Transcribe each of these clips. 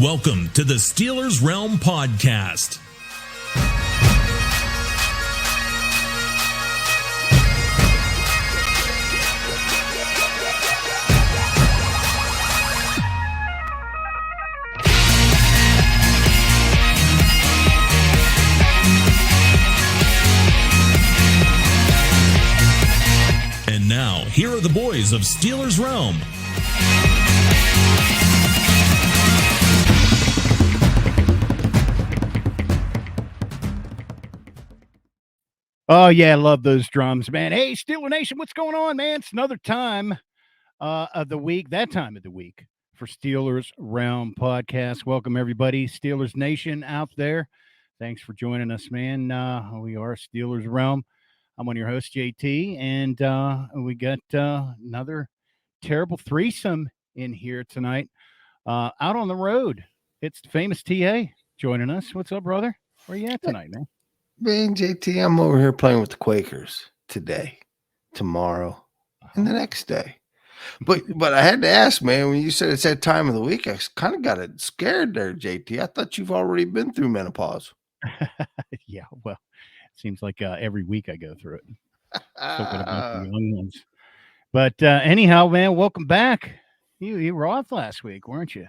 Welcome to the Steelers Realm Podcast. And now, here are the boys of Steelers Realm. Oh, yeah, I love those drums, man. Hey, Steeler Nation, what's going on, man? It's another time of the week, that time of the week for Steelers Realm Podcast. Welcome, everybody, Steelers Nation out there. Thanks for joining us, man. We are Steelers Realm. I'm one of your hosts, JT, and we got another terrible threesome in here tonight. Out on the road, it's the famous TA joining us. What's up, brother? Where you at tonight, man? Man, JT, I'm over here playing with the Quakers today, tomorrow, and the next day. But I had to ask, man, when you said it's that time of the week, I kind of got it scared there, JT. I thought you've already been through menopause. Yeah, well, it seems like every week I go through it. Still got a bunch of young ones. But anyhow, man, welcome back. You were off last week, weren't you?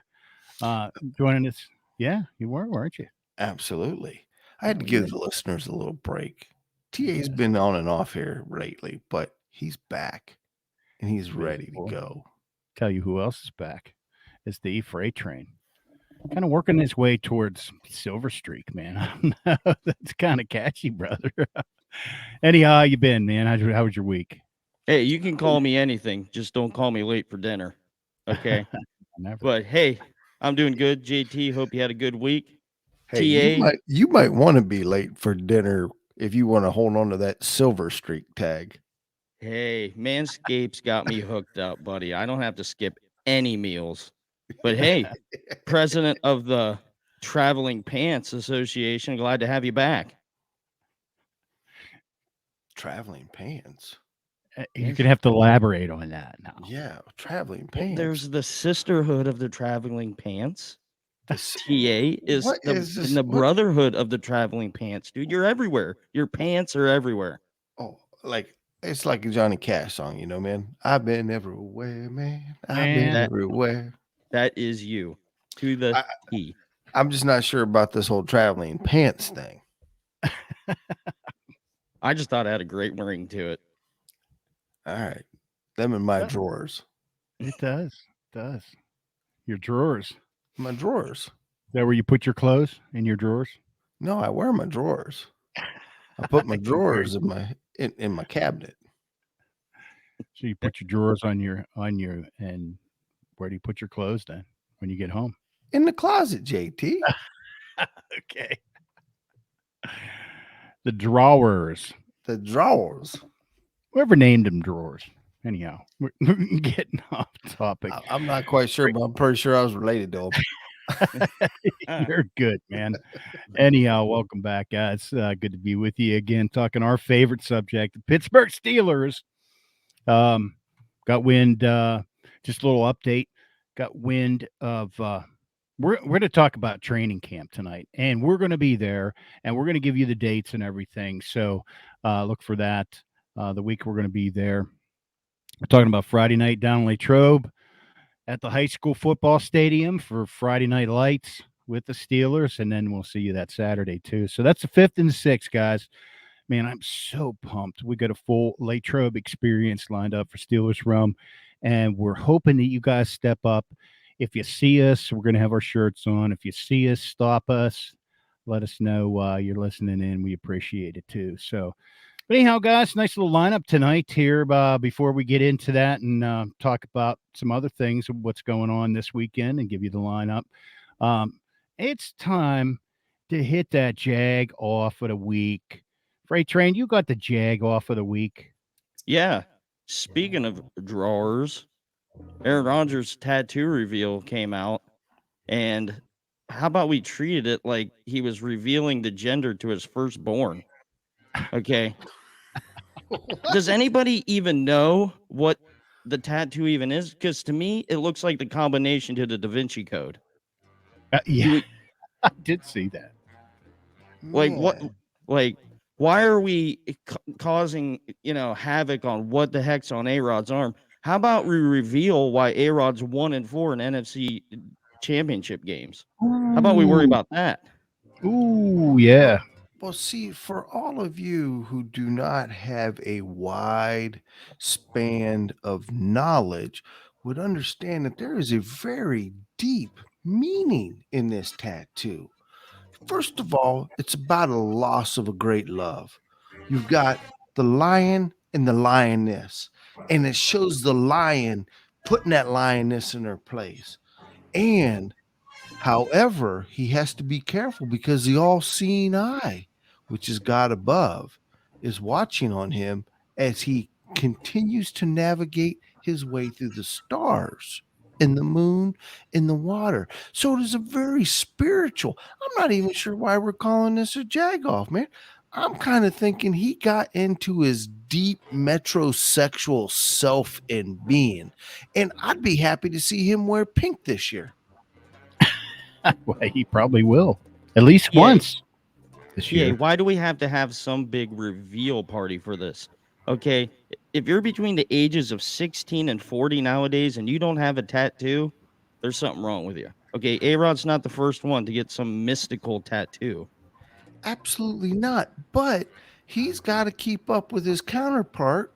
Joining us. Yeah, you were, weren't you? Absolutely. I had to give the listeners a little break. TA's been on and off here lately, but he's back and he's ready to go. Tell you who else is back. It's the freight train. Kind of working his way towards Silver Streak, man. That's kind of catchy, brother. Anyhow, how you been, man? How was your week? Hey, you can call me anything. Just don't call me late for dinner. Okay. But hey, I'm doing good. JT, hope you had a good week. Hey, TA, you might want to be late for dinner if you want to hold on to that Silver Streak tag. hey, Manscaped's got me hooked up, buddy. I don't have to skip any meals. But hey, president of the Traveling Pants Association, glad to have you back. Traveling pants. You're going to have to elaborate on that now. Yeah, traveling pants. There's the sisterhood of the Traveling Pants. TA is the brotherhood of the Traveling Pants, dude. You're everywhere. Your pants are everywhere. Oh, it's like a Johnny Cash song, you know, man. I've been everywhere, man. I've been everywhere. That is you to the T. I'm just not sure about this whole traveling pants thing. I just thought it had a great ring to it. All right. Them in my drawers. It does. Your drawers. My drawers. Is that where you put your clothes, in your drawers? No, I wear my drawers. I put my drawers in my cabinet. So you put your drawers on your and where do you put your clothes then when you get home? In the closet, JT. Okay. The drawers. The drawers. Whoever named them drawers. Anyhow, we're getting off topic. I'm not quite sure, but I'm pretty sure I was related to them. You're good, man. Anyhow, welcome back, guys. Good to be with you again, talking our favorite subject, the Pittsburgh Steelers. Got wind, just a little update, got wind of we're going to talk about training camp tonight, and we're going to be there, and we're going to give you the dates and everything. So look for that the week we're going to be there. We're talking about Friday night down in Latrobe at the high school football stadium for Friday night lights with the Steelers, and then we'll see you that Saturday too. So that's the 5th and 6th, guys. Man, I'm so pumped. We got a full Latrobe experience lined up for Steelers Realm, and we're hoping that you guys step up. If you see us, we're going to have our shirts on. If you see us, stop us. Let us know you're listening in. We appreciate it too. So, but anyhow, guys, nice little lineup tonight here before we get into that and talk about some other things, what's going on this weekend, and give you the lineup. It's time to hit that Jag-Off of the week. Freight Train, you got the Jag-Off of the week. Yeah. Speaking of drawers, Aaron Rodgers' tattoo reveal came out, and how about we treated it like he was revealing the gender to his firstborn? Okay. Does anybody even know what the tattoo even is? Because to me, it looks like the combination to the Da Vinci Code. Yeah, I did see that. Like what? Man. Like why are we causing havoc on what the heck's on A-Rod's arm? How about we reveal why A-Rod's 1-4 in NFC championship games? How about we worry about that? Ooh, yeah. Well, see, for all of you who do not have a wide span of knowledge, would understand that there is a very deep meaning in this tattoo. First of all, it's about a loss of a great love. You've got the lion and the lioness, and it shows the lion putting that lioness in her place. And however, he has to be careful because the all seeing eye, which is God above, is watching on him as he continues to navigate his way through the stars and the moon and the water. So it is a very spiritual. I'm not even sure why we're calling this a Jag-Off, man. I'm kind of thinking he got into his deep metrosexual self and being. And I'd be happy to see him wear pink this year. Well, he probably will. At least Yeah. once this Yeah, year. why do we have to have some big reveal party for this? Okay, if you're between the ages of 16 and 40 nowadays and you don't have a tattoo, there's something wrong with you. Okay, A-Rod's not the first one to get some mystical tattoo. Absolutely not. But he's got to keep up with his counterpart,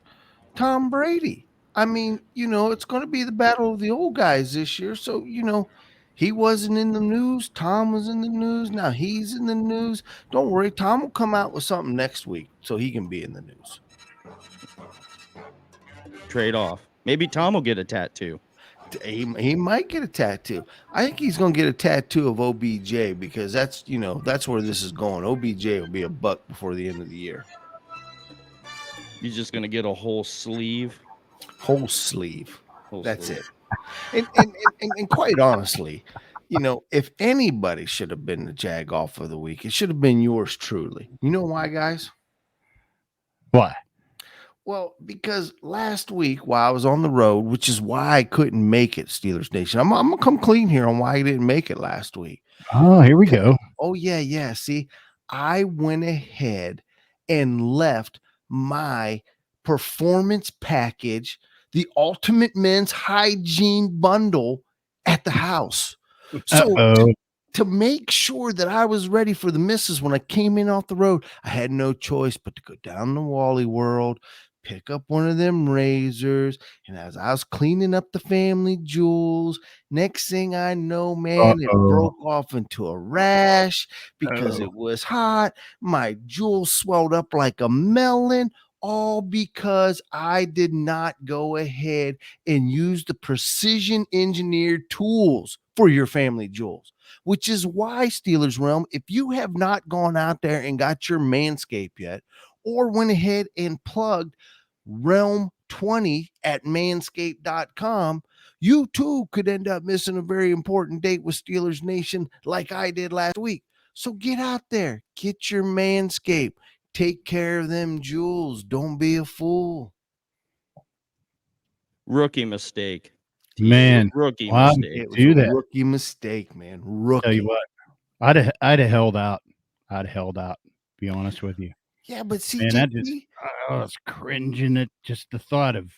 Tom Brady. I mean, it's going to be the battle of the old guys this year. So, he wasn't in the news. Tom was in the news. Now he's in the news. Don't worry. Tom will come out with something next week so he can be in the news. Trade off. Maybe Tom will get a tattoo. He might get a tattoo. I think he's going to get a tattoo of OBJ because that's where this is going. OBJ will be a buck before the end of the year. He's just gonna get a whole sleeve. Whole sleeve. That's sleeve. it. And quite honestly, if anybody should have been the Jag-Off of the week, it should have been yours truly. You know why, guys? Why? Well, because last week while I was on the road, which is why I couldn't make it, Steelers Nation. I'm gonna come clean here on why I didn't make it last week. Oh, here we go. Oh, yeah. See, I went ahead and left my performance package, the ultimate men's hygiene bundle at the house. So to make sure that I was ready for the missus when I came in off the road, I had no choice but to go down to Wally World, pick up one of them razors. And as I was cleaning up the family jewels, next thing I know, man, it broke off into a rash because it was hot. My jewels swelled up like a melon, all because I did not go ahead and use the precision engineered tools for your family jewels, which is why, Steelers Realm, if you have not gone out there and got your Manscaped yet, or went ahead and plugged Realm 20 at manscaped.com, you too could end up missing a very important date with Steelers Nation like I did last week. So get out there, get your Manscaped, take care of them jewels. Don't be a fool. Rookie mistake. Man, Rookie wow, mistake. It was do a that. rookie mistake, man. Rookie. Tell you what, I'd have held out. I'd have held out. Be honest with you. Yeah, but see, Man, JP, I was cringing at just the thought of.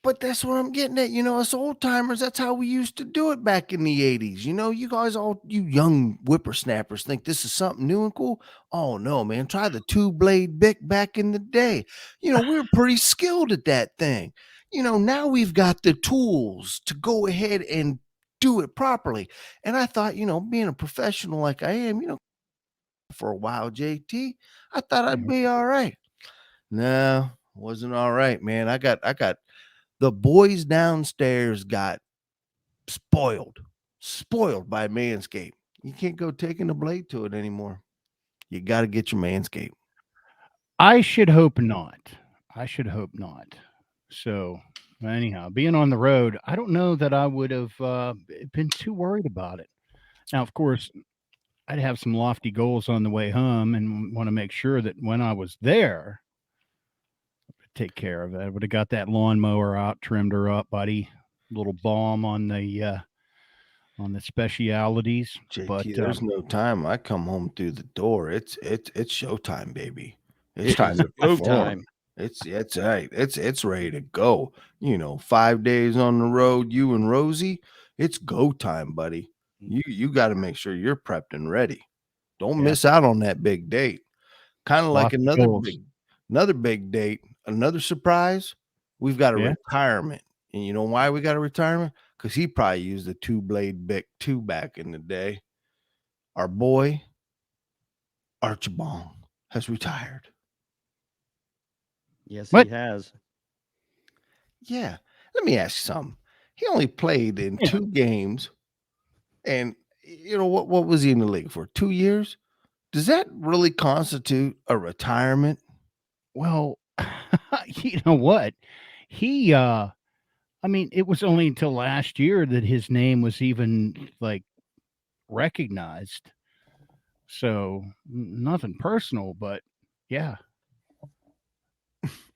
but that's what I'm getting at. Us old timers, that's how we used to do it back in the 80s. You guys, you young whippersnappers, think this is something new and cool. Oh, no, man. Try the 2-blade Bic back in the day. We were pretty skilled at that thing. Now we've got the tools to go ahead and do it properly. And I thought, being a professional like I am, for a while, JT, I thought I'd be all right. No, wasn't all right, man. I got the boys downstairs got spoiled by Manscaped. You can't go taking the blade to it anymore. You got to get your Manscaped. I should hope not. So anyhow, being on the road, I don't know that I would have been too worried about it. Now, of course, I'd have some lofty goals on the way home and want to make sure that when I was there, take care of it. I would have got that lawnmower out, trimmed her up, buddy. Little balm on the on the specialities. JT, But there's no time. I come home through the door. It's showtime, baby. It's time to Go perform. time. It's right. It's ready to go. 5 days on the road, you and Rosie. It's go time, buddy. You got to make sure you're prepped and ready. Don't miss out on that big date. Kind of like Lots of another goals. big date, another surprise. We've got a retirement. And you know why we got a retirement? Because he probably used a 2-blade Bic 2 back in the day. Our boy, Archibong, has retired. Yes, What? he has. Yeah. Let me ask you something. He only played in 2 games. And what was he in the league for? 2 years? Does that really constitute a retirement? Well, you know what? He I mean, it was only until last year that his name was even like recognized. So nothing personal, but yeah.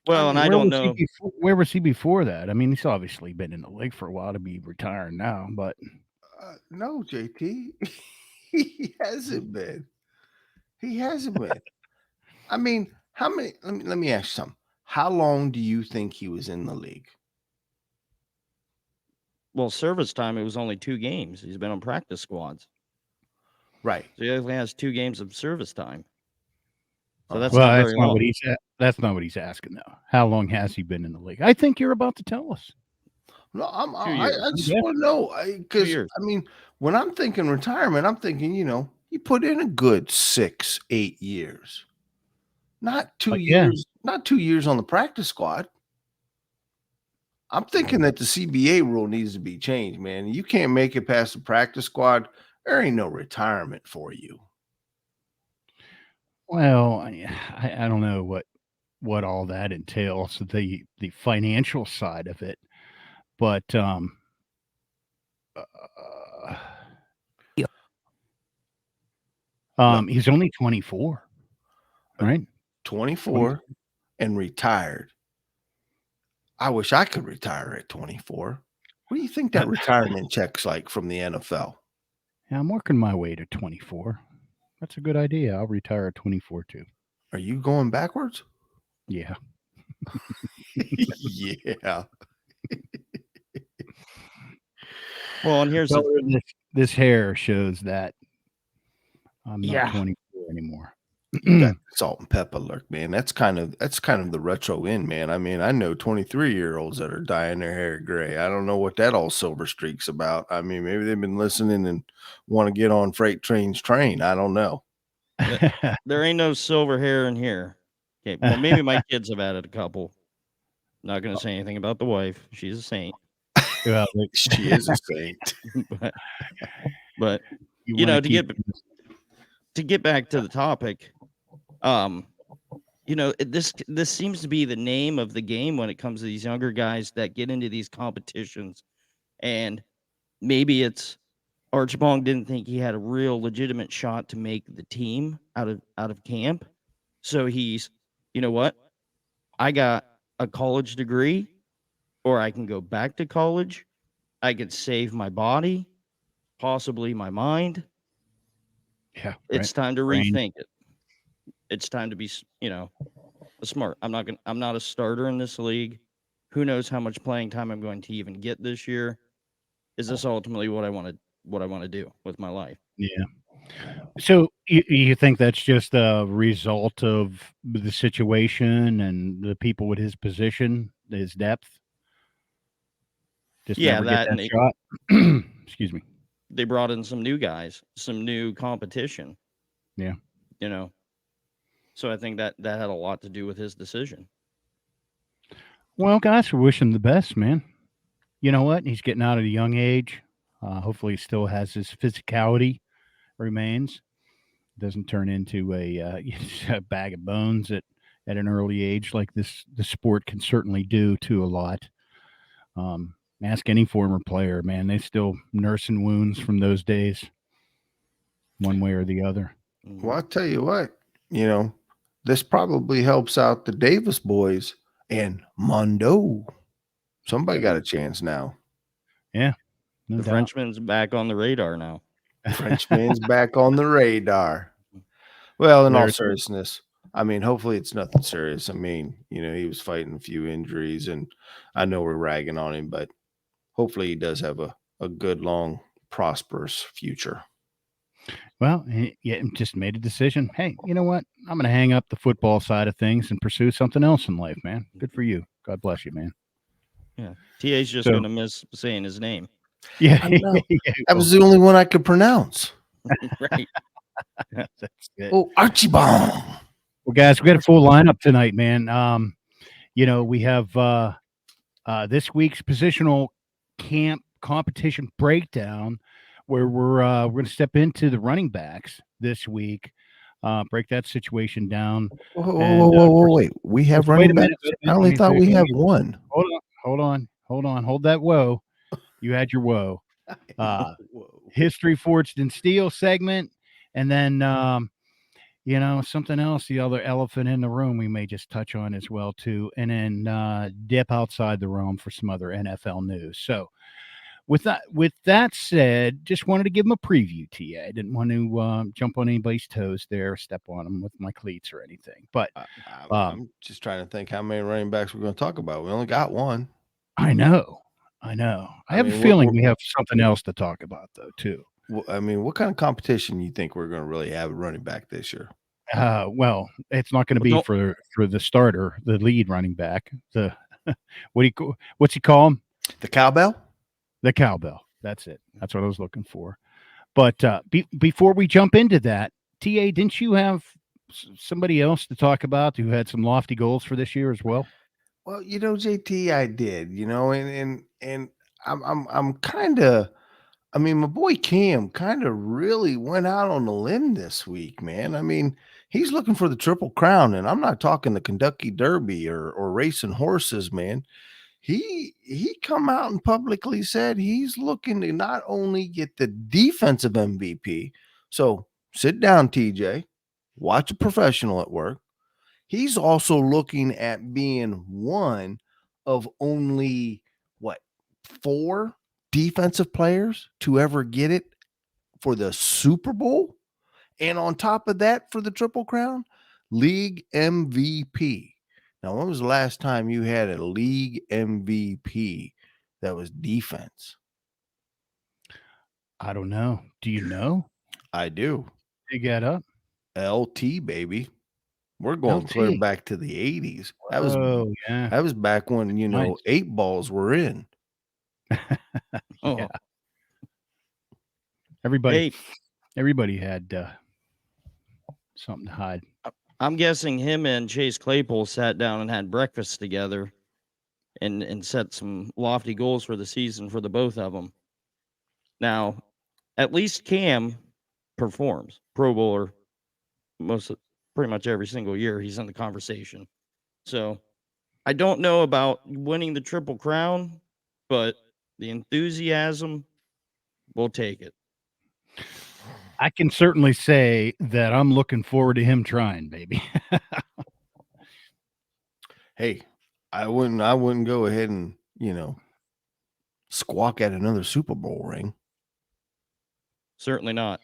Well, and I Where don't was he know. where was he before that? I mean, he's obviously been in the league for a while to be retiring now, but No, JT. He hasn't been. He hasn't been. I mean, how many? Let me ask you something. How long do you think he was in the league? Well, service time, it was only 2 games. He's been on practice squads. Right. So he only has 2 games of service time. So that's well, not that's very not long. that's not what he's asking though. How long has he been in the league? I think you're about to tell us. No, Two I years. just Yeah. want to know 2 because years. I mean, when I'm thinking retirement, I'm thinking he put in a good 6-8 years, not 2 Yeah. years, not 2 years on the practice squad. I'm thinking that the CBA rule needs to be changed, man. You can't make it past the practice squad. There ain't no retirement for you. Well, I don't know what all that entails, the financial side of it, but uh, he's only 24, right? 24 and retired. I wish I could retire at 24. What do you think that retirement check's like from the NFL? Yeah, I'm working my way to 24. That's a good idea. I'll retire at 24 too. Are you going backwards? Yeah. Yeah. Well, and here's Well, the this hair shows that I'm not Yeah. 24 anymore. You got salt and pepper look, man. That's kind of the retro in, man. I mean, I know 23-year-olds that are dyeing their hair gray. I don't know what that all silver streak's about. I mean, maybe they've been listening and want to get on Freight Train's train. I don't know. there ain't no silver hair in here. Okay, well, maybe my kids have added a couple. Not going to say anything about the wife. She's a saint. Well, She is a saint. but you you know, wanna to keep get back to the topic, this seems to be the name of the game when it comes to these younger guys that get into these competitions, and maybe it's Archibong didn't think he had a real legitimate shot to make the team out of camp, so he's, you know what, I got a college degree, or I can go back to college. I could save my body, possibly my mind. Yeah, It's right. time to Brain. rethink it. It's time to be, smart. I'm not a starter in this league. Who knows how much playing time I'm going to even get this year? Is this ultimately what I want to do with my life? Yeah. So you think that's just a result of the situation and the people with his position, his depth? Just Yeah, never get that, and that shot. Excuse me. they brought in some new guys, some new competition. Yeah. So I think that had a lot to do with his decision. Well, guys, we wish him the best, man. You know what? He's getting out at a young age. Hopefully, he still has his physicality remains. Doesn't turn into a bag of bones at an early age like the sport can certainly do to a lot. Ask any former player, man. They still nursing wounds from those days, one way or the other. Well, I'll tell you what, this probably helps out the Davis boys and Mondo. Somebody got a chance now. Yeah. No The doubt. Frenchman's back on the radar now. Frenchman's back on the radar. Well, in all There's- seriousness, I mean, hopefully it's nothing serious. I mean, he was fighting a few injuries, and I know we're ragging on him, but hopefully he does have a good, long, prosperous future. Well, he just made a decision. Hey, you know what? I'm going to hang up the football side of things and pursue something else in life, man. Good for you. God bless you, man. Yeah. TA's just So- going to miss saying his name. Yeah. I know. Yeah, That was the only one I could pronounce. Right. that's it. Oh, Archibald. Well, guys, we got a full lineup tonight, man. We have this week's positional camp competition breakdown, where we're going to step into the running backs this week, break that situation down. Whoa, wait. We have Wait a running minute, backs? wait a I minute, only let me thought we finish. have one. Hold on. Hold that whoa. You had your whoa. History forged in steel segment, and then something else, the other elephant in the room we may just touch on as well too, and then dip outside the realm for some other NFL news. So with that said, just wanted to give them a preview. I didn't want to jump on anybody's toes there, step on them with my cleats or anything, but I'm just trying to think how many running backs we're going to talk about. We only got one. I know. I have a feeling we have something else to talk about though too. I mean, what kind of competition you think we're going to really have at running back this year? Well, it's not going to be Well, for the starter, the lead running back. The what's he call him? The cowbell? The cowbell. That's it. That's what I was looking for. But before we jump into that, TA, didn't you have somebody else to talk about who had some lofty goals for this year as well? Well, JT, I did. And I'm kind of. I mean, my boy Cam kind of really went out on a limb this week, man. I mean, he's looking for the Triple Crown, and I'm not talking the Kentucky Derby or racing horses, man. He come out and publicly said he's looking to not only get the defensive MVP. So sit down, TJ, watch a professional at work. He's also looking at being one of only 4 defensive players to ever get it for the Super Bowl. And on top of that, for the Triple Crown, league MVP. Now, when was the last time you had a league MVP that was defense? I don't know. Do you know? I do. Dig that up. LT, baby. We're going clear LT. back to the 80s. That was back when, Nice. 8 balls were in. Oh, Yeah. Everybody had something to hide. I'm guessing him and Chase Claypool sat down and had breakfast together and set some lofty goals for the season for the both of them. Now, at least Cam performs. Pro Bowler pretty much every single year he's in the conversation. So I don't know about winning the Triple Crown, but the enthusiasm, we'll take it. I can certainly say that I'm looking forward to him trying, baby. Hey, I wouldn't go ahead and, squawk at another Super Bowl ring. Certainly not.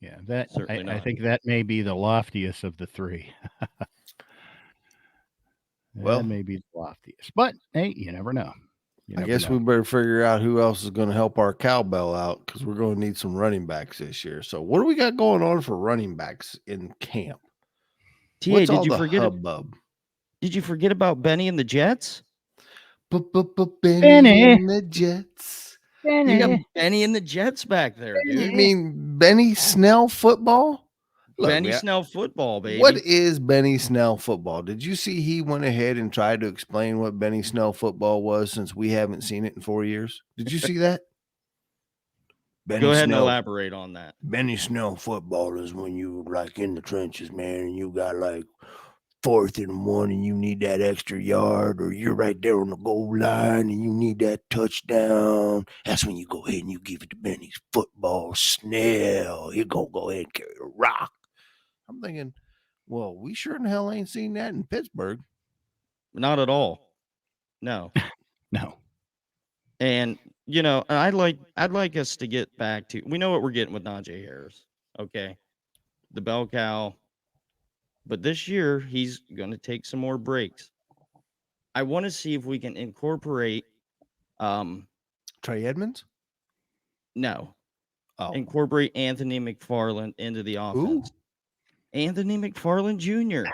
Yeah, Certainly I not. think that may be the loftiest of the three. Well- that may be the loftiest, but hey, you never know. I guess we better figure out who else is going to help our cowbell out, because we're going to need some running backs this year. So what do we got going on for running backs in camp? TA, What's all did you the forget? hubbub? Did you forget about Benny and the Jets? Benny and the Jets. You got Benny and the Jets back there, You dude. mean Benny Snell football? Look, Benny man, Snell football, baby. what is Benny Snell football? Did you see he went ahead and tried to explain what Benny Snell football was, since we haven't seen it in 4 years? Did you see that? Benny Go ahead and Snell, elaborate on that. Benny Snell football is when you like in the trenches, man, and you got like 4th and 1 and you need that extra yard, or you're right there on the goal line and you need that touchdown. That's when you go ahead and you give it to Benny's football. Snell, he's gonna go ahead and carry the rock. I'm thinking, well, we sure in the hell ain't seen that in Pittsburgh. Not at all. No. No. And and I'd like us to get back to, we know what we're getting with Najee Harris. Okay. The bell cow. But this year he's going to take some more breaks. I want to see if we can incorporate Trey Edmonds? no. Oh. Incorporate Anthony McFarland into the offense. Anthony McFarland Jr.,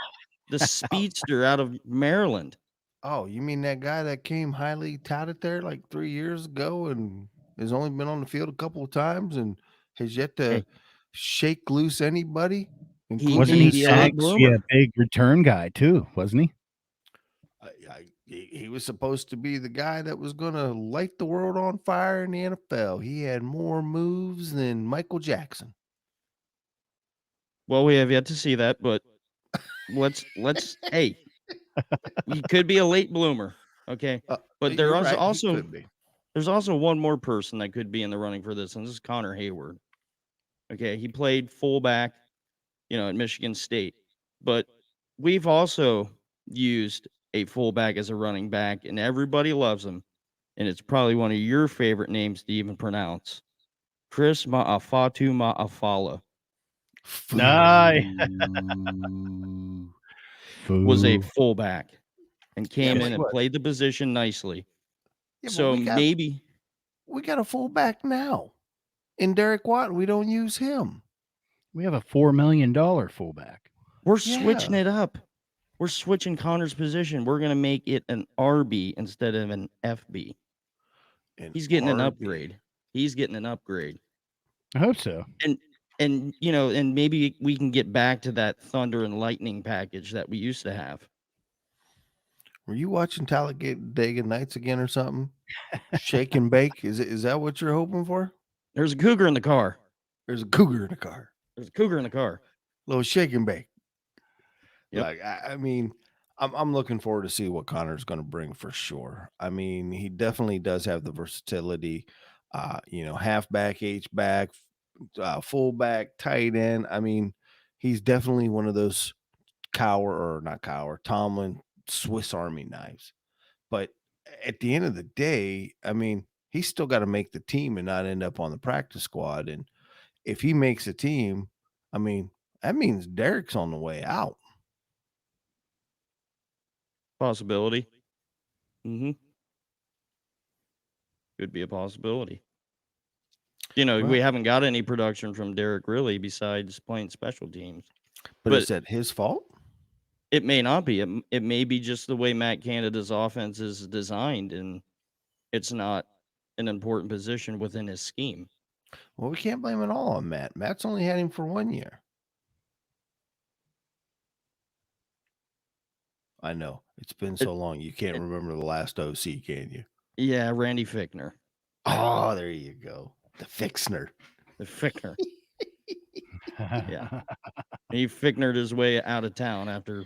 the speedster out of Maryland. Oh, you mean that guy that came highly touted there like 3 years ago and has only been on the field a couple of times and has yet to Hey. shake loose anybody? He Wasn't may he be a late 6? bloomer. Yeah, big return guy too, wasn't he? He was supposed to be the guy that was going to light the world on fire in the NFL. He had more moves than Michael Jackson. Well, we have yet to see that, but let's hey, he could be a late bloomer. Okay. But You're there's right, he also could be. there's also one more person that could be in the running for this, and this is Connor Heyward. Okay, he played fullback, at Michigan State. But we've also used a fullback as a running back, and everybody loves him. And it's probably one of your favorite names to even pronounce. Chris Ma'afatu Ma'afala was a fullback and came in and played the position nicely. Yeah, so maybe we got a fullback now. In Derek Watt, we don't use him. We have a $4 million fullback. We're switching it up. We're switching Connor's position. We're going to make it an RB instead of an FB. He's getting an upgrade. He's getting an upgrade. I hope so. And maybe we can get back to that Thunder and Lightning package that we used to have. Were you watching Talladega Nights again or something? Shake and bake? Is that what you're hoping for? There's a cougar in the car. There's a cougar in the car. There's a cougar in the car. Little shake and bake. Yep. Like I mean, I'm looking forward to see what Connor's going to bring for sure. I mean, he definitely does have the versatility. Halfback, H-back, fullback, tight end. I mean, he's definitely one of those Tomlin Swiss Army knives. But at the end of the day, I mean, he's still got to make the team and not end up on the practice squad. And if he makes a team, I mean, that means Derek's on the way out. Possibility. Could be a possibility. We haven't got any production from Derek really besides playing special teams. But is that his fault? It may not be. It may be just the way Matt Canada's offense is designed, and it's not an important position within his scheme. Well, we can't blame it all on Matt. Matt's only had him for 1 year. I know. It's been so long. You can't remember the last OC, can you? Yeah, Randy Fichtner. Oh, there you go. The Fixner. The Fichtner. Yeah. He Fichtnered his way out of town after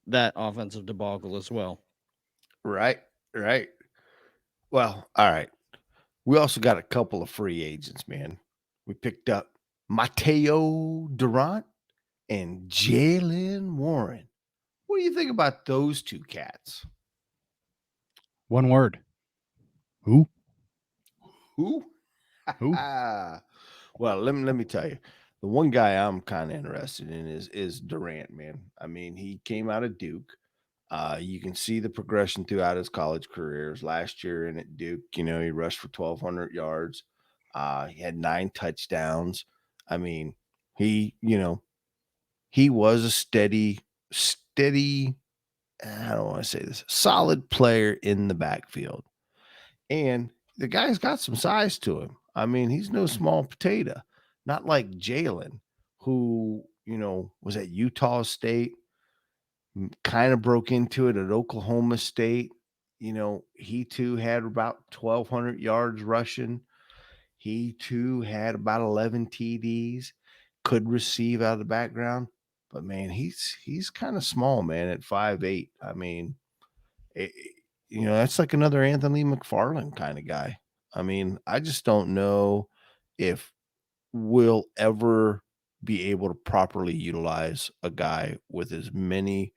that offensive debacle as well. Right. Well, all right. We also got a couple of free agents, man. We picked up Mateo Durant and Jalen Warren. What do you think about those two cats? One word. Who? Well, let me tell you. The one guy I'm kind of interested in is Durant, man. I mean, he came out of Duke. You can see the progression throughout his college careers. Last year and at Duke, he rushed for 1,200 yards. He had 9 touchdowns. I mean, he was a steady, I don't want to say this, solid player in the backfield. And the guy's got some size to him. I mean, he's no small potato, not like Jalen, who, was at Utah State, kind of broke into it at Oklahoma State. He too had about 1,200 yards rushing. He too had about 11 TDs, could receive out of the background. But, man, he's kind of small, man, at 5'8". I mean, that's like another Anthony McFarland kind of guy. I mean, I just don't know if we'll ever be able to properly utilize a guy with as many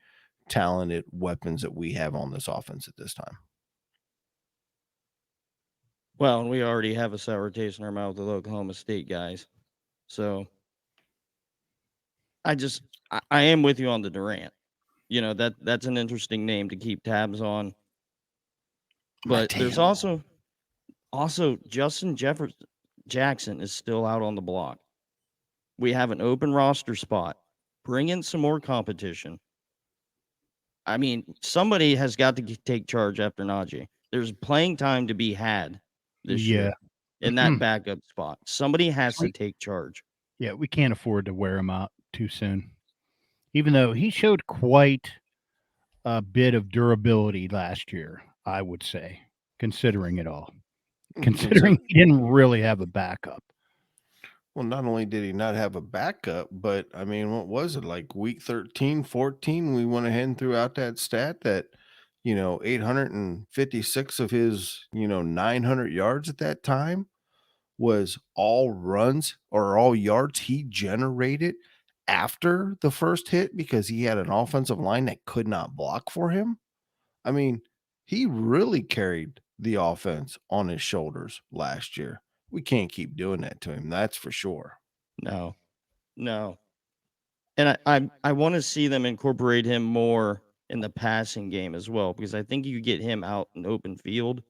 talented weapons that we have on this offense at this time. Well, and we already have a sour taste in our mouth with Oklahoma State guys. So I am with you on the Durant. That's an interesting name to keep tabs on. My But there's tail. also Justin Jackson is still out on the block. We have an open roster spot. Bring in some more competition. I mean, somebody has got to take charge after Najee. There's playing time to be had this year in that backup spot. Somebody has to take charge. Yeah, we can't afford to wear him out too soon. Even though he showed quite a bit of durability last year, I would say, considering it all. Considering he didn't really have a backup. Well, not only did he not have a backup, but I mean, what was it, like week 13, 14? We went ahead and threw out that stat that, 856 of his, 900 yards at that time was all runs or all yards he generated after the first hit because he had an offensive line that could not block for him. I mean, he really carried the offense on his shoulders last year. We can't keep doing that to him. That's for sure. No. And I want to see them incorporate him more in the passing game as well, because I think you get him out in open field,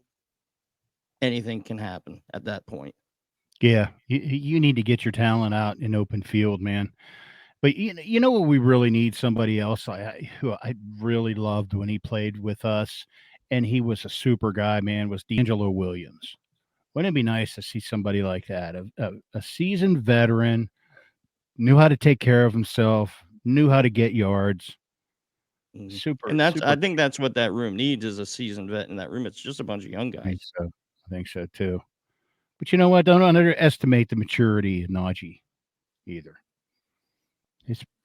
anything can happen at that point. Yeah, you need to get your talent out in open field, man. But you know what we really need? Somebody else who I really loved when he played with us, and he was a super guy, man, was D'Angelo Williams. Wouldn't it be nice to see somebody like that, a seasoned veteran, knew how to take care of himself, knew how to get yards. Super. And I think that's what that room needs, is a seasoned vet in that room. It's just a bunch of young guys. I think so too. But you know what? Don't underestimate the maturity of Najee either.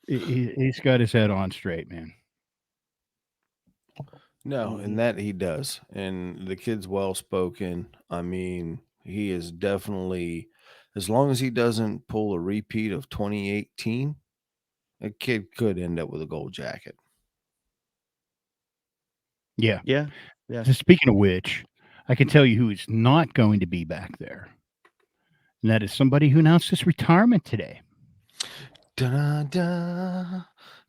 He's got his head on straight, man. No, and that he does. And the kid's well spoken. I mean, he is definitely, as long as he doesn't pull a repeat of 2018, a kid could end up with a gold jacket. Yeah. Yeah. So speaking of which, I can tell you who is not going to be back there. And that is somebody who announced his retirement today. Da-da-da,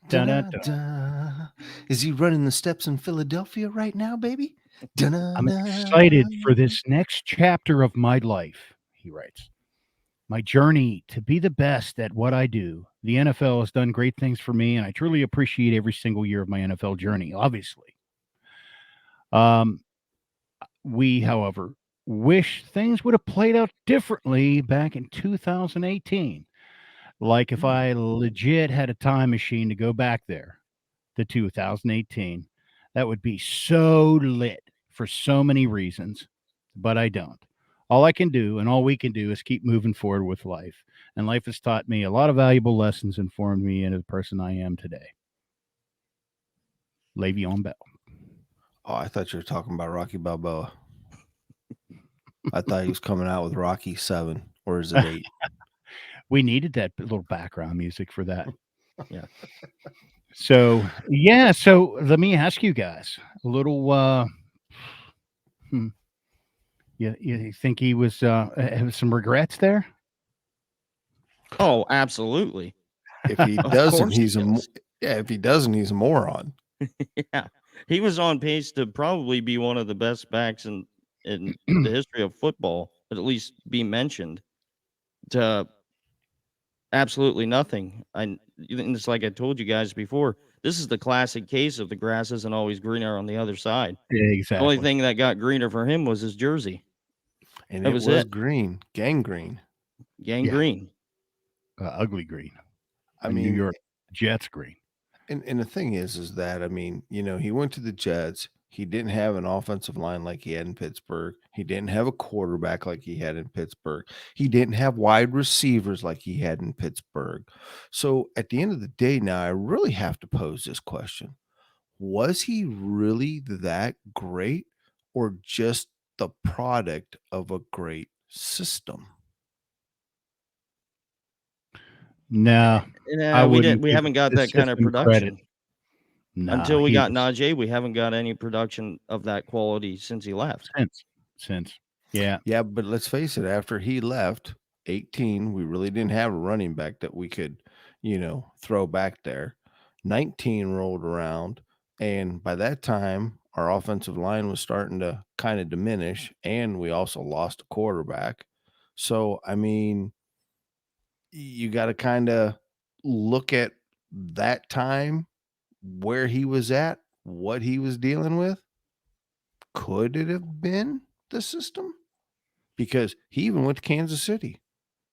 da-da-da. Is he running the steps in Philadelphia right now, baby? I'm excited for this next chapter of my life, he writes. My journey to be the best at what I do. The NFL has done great things for me, and I truly appreciate every single year of my NFL journey, obviously. We, however, wish things would have played out differently back in 2018. Like if I legit had a time machine to go back there to 2018, that would be so lit for so many reasons, but I don't. All I can do and all we can do is keep moving forward with life. And life has taught me a lot of valuable lessons and formed me into the person I am today. Leveon Bell. Oh, I thought you were talking about Rocky Balboa. I thought he was coming out with Rocky 7, or is it 8? We needed that little background music for that. Yeah. So let me ask you guys a little. You think he was have some regrets there? Oh, absolutely. If he doesn't, if he doesn't, he's a moron. Yeah. He was on pace to probably be one of the best backs in the history of football, at least be mentioned, to absolutely nothing. And it's like I told you guys before, this is the classic case of the grass isn't always greener on the other side. Exactly. The only thing that got greener for him was his jersey. And it was green, gangrene. Gangrene. Ugly green. I mean, New York Jets green. And the thing is that, I mean, he went to the Jets. He didn't have an offensive line like he had in Pittsburgh. He didn't have a quarterback like he had in Pittsburgh. He didn't have wide receivers like he had in Pittsburgh. So at the end of the day, now I really have to pose this question. Was he really that great, or just the product of a great system? No, we haven't got that kind of production. Until we got Najee, we haven't got any production of that quality since he left. Since. Yeah. Yeah, but let's face it, after he left, 18, we really didn't have a running back that we could, throw back there. 19 rolled around, and by that time, our offensive line was starting to kind of diminish, and we also lost a quarterback. So, I mean, you got to kind of look at that time, where he was at, what he was dealing with. Could it have been the system? Because he even went to Kansas City.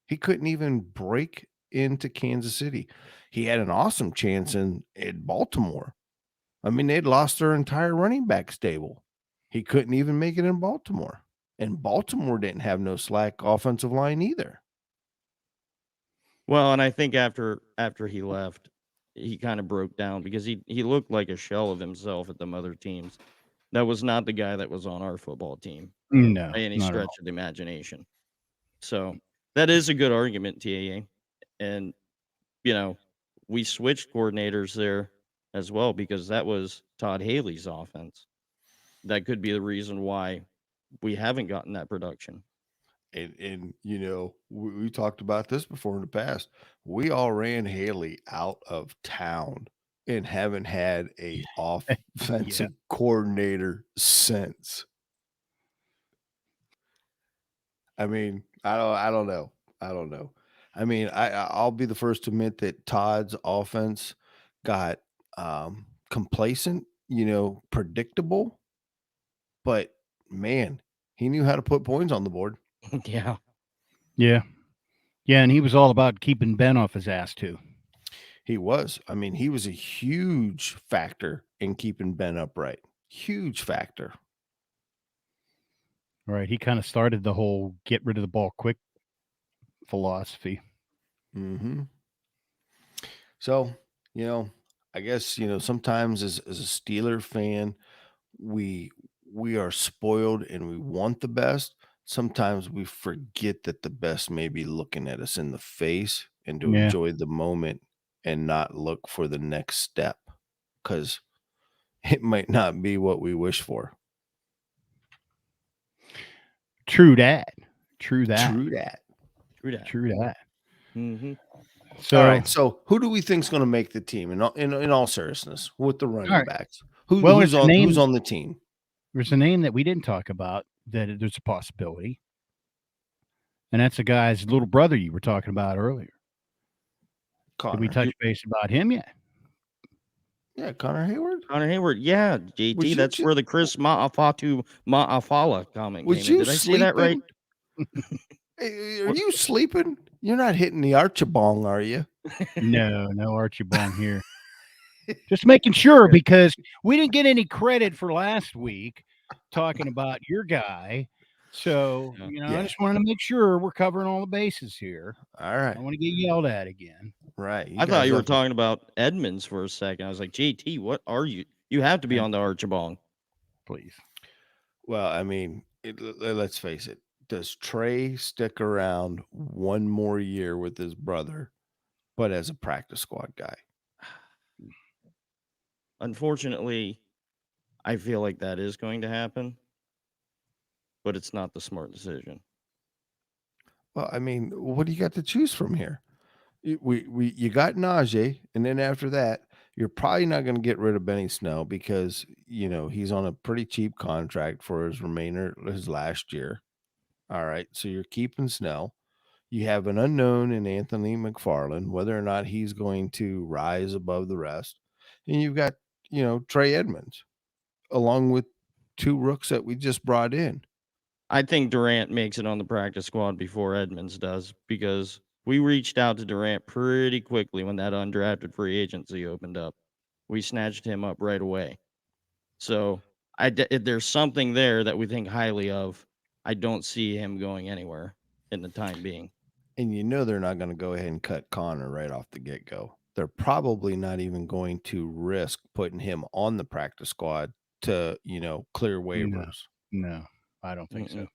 He couldn't even break into Kansas City. He had an awesome chance in Baltimore. I mean, they'd lost their entire running back stable. He couldn't even make it in Baltimore. And Baltimore didn't have no slack offensive line either. Well, and I think after he left, he kind of broke down because he looked like a shell of himself at them other teams. That was not the guy that was on our football team No, by any not at all. stretch of the imagination. So that is a good argument, TAA. And, we switched coordinators there as well because that was Todd Haley's offense. That could be the reason why we haven't gotten that production. And we talked about this before in the past. We all ran Haley out of town and haven't had a offensive coordinator since. I mean, I don't know. I don't know. I mean, I'll be the first to admit that Todd's offense got complacent, predictable, but man, he knew how to put points on the board. Yeah. Yeah. Yeah, and he was all about keeping Ben off his ass too. He was. I mean, he was a huge factor in keeping Ben upright. Huge factor. Right. He kind of started the whole get rid of the ball quick philosophy. Mm-hmm. So, I guess, sometimes as a Steeler fan, we are spoiled and we want the best. Sometimes we forget that the best may be looking at us in the face and to Yeah. enjoy the moment and not look for the next step because it might not be what we wish for. True that. True that. True that. True that. True that. Mm-hmm. So, all right. So who do we think's going to make the team in all seriousness with the running right. backs? Well, Who's on the team? There's a name that we didn't talk about that there's a possibility. And that's the guy's little brother you were talking about earlier. Connor. Did we touch base about him yet? Yeah, Connor Heywar. Connor Heyward, yeah, JT. That's where the Chris Ma'afala comment came in. Did I say that right? Are you sleeping? You're not hitting the Archibong, are you? No Archibong here. Just making sure because we didn't get any credit for last week talking about your guy. So, I just wanted to make sure we're covering all the bases here. All right. I want to get yelled at again. Right. I thought you were talking about Edmonds for a second. I was like, JT, what are you? You have to be on the Archibong. Please. Well, I mean, let's face it. Does Trey stick around one more year with his brother, but as a practice squad guy? Unfortunately, I feel like that is going to happen, but it's not the smart decision. Well, I mean, what do you got to choose from here? You got Najee, and then after that, you're probably not going to get rid of Benny Snell because he's on a pretty cheap contract for his last year. All right, so you're keeping Snell. You have an unknown in Anthony McFarland, whether or not he's going to rise above the rest, and you've got Trey Edmonds, along with two rooks that we just brought in. I think Durant makes it on the practice squad before Edmonds does because we reached out to Durant pretty quickly when that undrafted free agency opened up. We snatched him up right away. So if there's something there that we think highly of, I don't see him going anywhere in the time being. And they're not going to go ahead and cut Connor right off the get-go. They're probably not even going to risk putting him on the practice squad to, clear waivers. No, I don't think so.